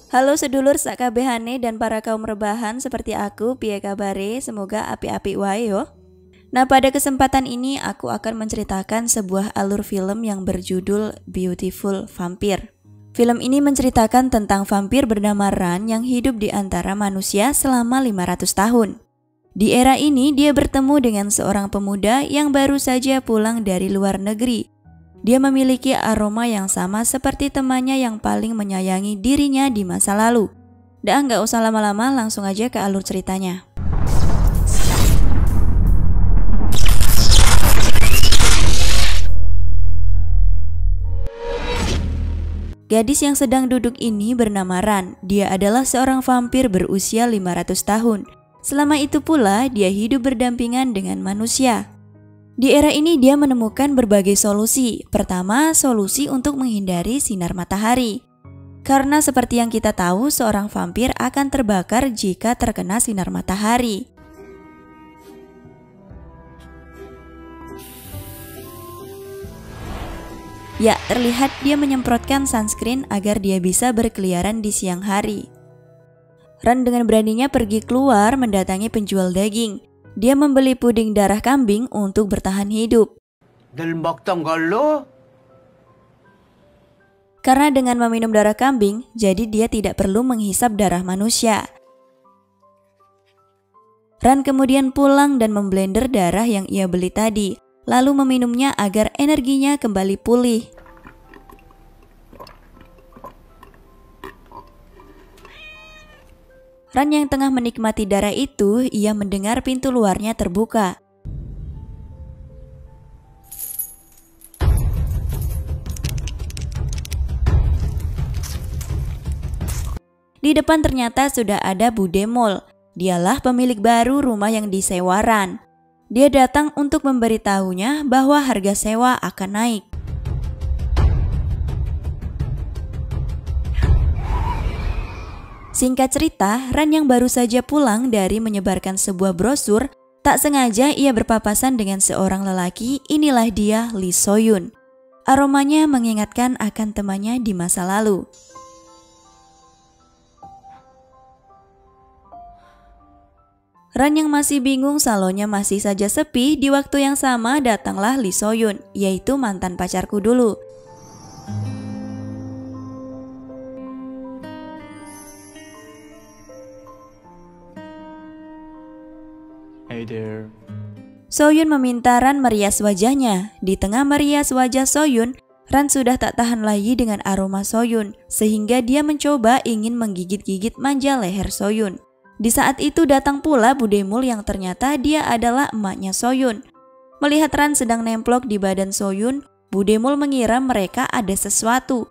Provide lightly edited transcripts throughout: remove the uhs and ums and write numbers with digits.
Halo sedulur sakabehane dan para kaum rebahan seperti aku, piye kabare, semoga api-api wae yo. Nah, pada kesempatan ini aku akan menceritakan sebuah alur film yang berjudul Beautiful Vampire. Film ini menceritakan tentang vampir bernama Ran yang hidup di antara manusia selama 500 tahun. Di era ini dia bertemu dengan seorang pemuda yang baru saja pulang dari luar negeri. Dia memiliki aroma yang sama seperti temannya yang paling menyayangi dirinya di masa lalu. Dah nggak usah lama-lama, langsung aja ke alur ceritanya. Gadis yang sedang duduk ini bernama Ran. Dia adalah seorang vampir berusia 500 tahun. Selama itu pula dia hidup berdampingan dengan manusia. Di era ini dia menemukan berbagai solusi. Pertama, solusi untuk menghindari sinar matahari. Karena seperti yang kita tahu, seorang vampir akan terbakar jika terkena sinar matahari. Ya, terlihat dia menyemprotkan sunscreen agar dia bisa berkeliaran di siang hari. Ran dengan beraninya pergi keluar mendatangi penjual daging. Dia membeli puding darah kambing untuk bertahan hidup. Karena dengan meminum darah kambing, jadi dia tidak perlu menghisap darah manusia. Ran kemudian pulang dan memblender darah yang ia beli tadi, lalu meminumnya agar energinya kembali pulih. Ran yang tengah menikmati darah itu, ia mendengar pintu luarnya terbuka. Di depan ternyata sudah ada Budemol. Dialah pemilik baru rumah yang disewa Ran. Dia datang untuk memberitahunya bahwa harga sewa akan naik. Singkat cerita, Ran yang baru saja pulang dari menyebarkan sebuah brosur, tak sengaja ia berpapasan dengan seorang lelaki. Inilah dia Lee So-yun. Aromanya mengingatkan akan temannya di masa lalu. Ran yang masih bingung salonnya masih saja sepi, di waktu yang sama datanglah Lee So-yun, yaitu mantan pacarku dulu. Hey there. So-yun meminta Ran merias wajahnya. Di tengah merias wajah So-yun, Ran sudah tak tahan lagi dengan aroma So-yun, sehingga dia mencoba ingin menggigit-gigit manja leher So-yun. Di saat itu datang pula Budemol yang ternyata dia adalah emaknya So-yun. Melihat Ran sedang nemplok di badan So-yun, Budemol mengira mereka ada sesuatu.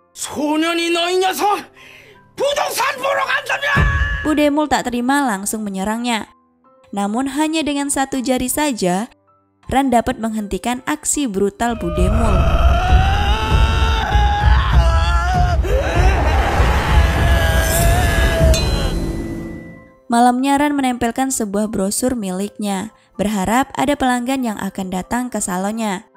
Budemol tak terima, langsung menyerangnya. Namun hanya dengan satu jari saja, Ran dapat menghentikan aksi brutal Budemol. Malamnya Ran menempelkan sebuah brosur miliknya, berharap ada pelanggan yang akan datang ke salonnya.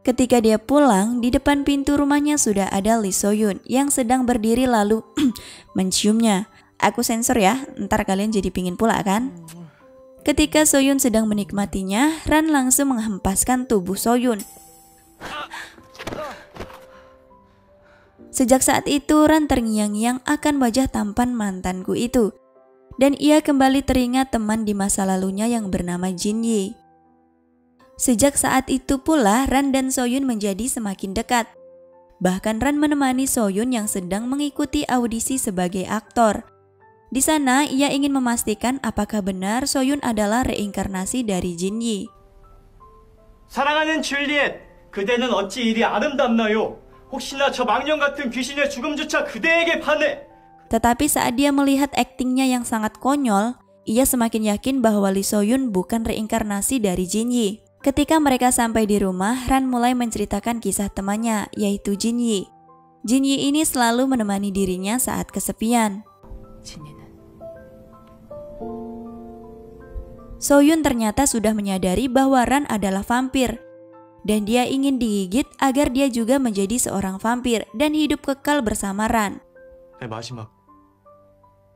Ketika dia pulang, di depan pintu rumahnya sudah ada Lee So-yun yang sedang berdiri lalu menciumnya. Aku sensor ya, ntar kalian jadi pingin pula kan? Ketika So-yun sedang menikmatinya, Ran langsung menghempaskan tubuh So-yun. Sejak saat itu Ran terngiang-ngiang akan wajah tampan mantanku itu. Dan ia kembali teringat teman di masa lalunya yang bernama Jin-yi. Sejak saat itu pula Ran dan So-yun menjadi semakin dekat. Bahkan Ran menemani So-yun yang sedang mengikuti audisi sebagai aktor. Di sana ia ingin memastikan apakah benar So-yun adalah reinkarnasi dari Jin-yi. 사랑하는 줄리엣, 그대는 어찌 이리 아름답나요? 혹시나 저 망령 같은 귀신의 죽음조차 그대에게 반해. Tetapi saat dia melihat aktingnya yang sangat konyol, ia semakin yakin bahwa Lee So-yun bukan reinkarnasi dari Jin-yi. Ketika mereka sampai di rumah, Ran mulai menceritakan kisah temannya, yaitu Jin-yi. Jin-yi ini selalu menemani dirinya saat kesepian. So-yun ternyata sudah menyadari bahwa Ran adalah vampir. dan dia ingin digigit agar dia juga menjadi seorang vampir dan hidup kekal bersama Ran. 내 마지막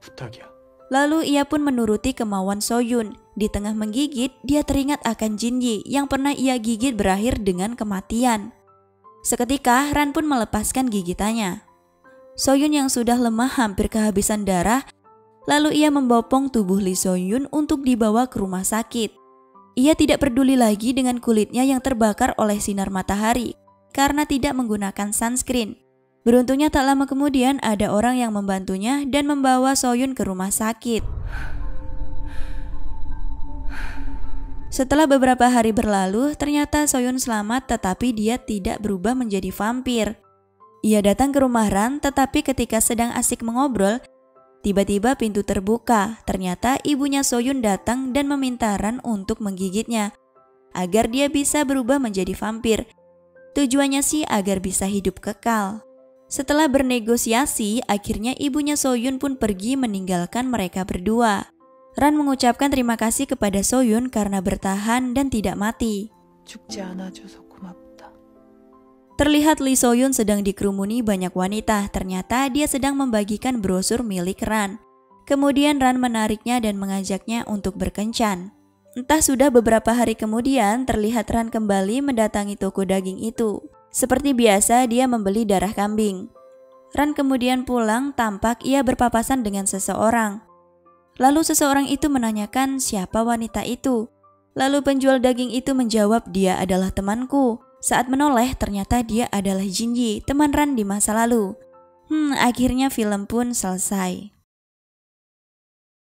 부탁이야. Lalu ia pun menuruti kemauan Soyun. Di tengah menggigit, dia teringat akan Jinji yang pernah ia gigit berakhir dengan kematian. Seketika, Ran pun melepaskan gigitannya. Soyun yang sudah lemah hampir kehabisan darah, lalu ia membopong tubuh Lee Soyun untuk dibawa ke rumah sakit. Ia tidak peduli lagi dengan kulitnya yang terbakar oleh sinar matahari karena tidak menggunakan sunscreen. Beruntungnya tak lama kemudian ada orang yang membantunya dan membawa Soyun ke rumah sakit. Setelah beberapa hari berlalu, ternyata Soyun selamat tetapi dia tidak berubah menjadi vampir. Ia datang ke rumah Ran tetapi ketika sedang asik mengobrol, tiba-tiba pintu terbuka. Ternyata ibunya Soyun datang dan meminta Ran untuk menggigitnya agar dia bisa berubah menjadi vampir. Tujuannya sih agar bisa hidup kekal. Setelah bernegosiasi, akhirnya ibunya Soyun pun pergi meninggalkan mereka berdua. Ran mengucapkan terima kasih kepada Soyun karena bertahan dan tidak mati. 죽지 않아줘서 고맙다. Terlihat Lee Soyun sedang dikerumuni banyak wanita. Ternyata dia sedang membagikan brosur milik Ran. Kemudian Ran menariknya dan mengajaknya untuk berkencan. Entah sudah beberapa hari kemudian, terlihat Ran kembali mendatangi toko daging itu. Seperti biasa, dia membeli darah kambing. Ran kemudian pulang, tampak ia berpapasan dengan seseorang. Lalu seseorang itu menanyakan siapa wanita itu. Lalu penjual daging itu menjawab, dia adalah temanku. Saat menoleh, ternyata dia adalah Jinji, teman Ran di masa lalu. Akhirnya film pun selesai.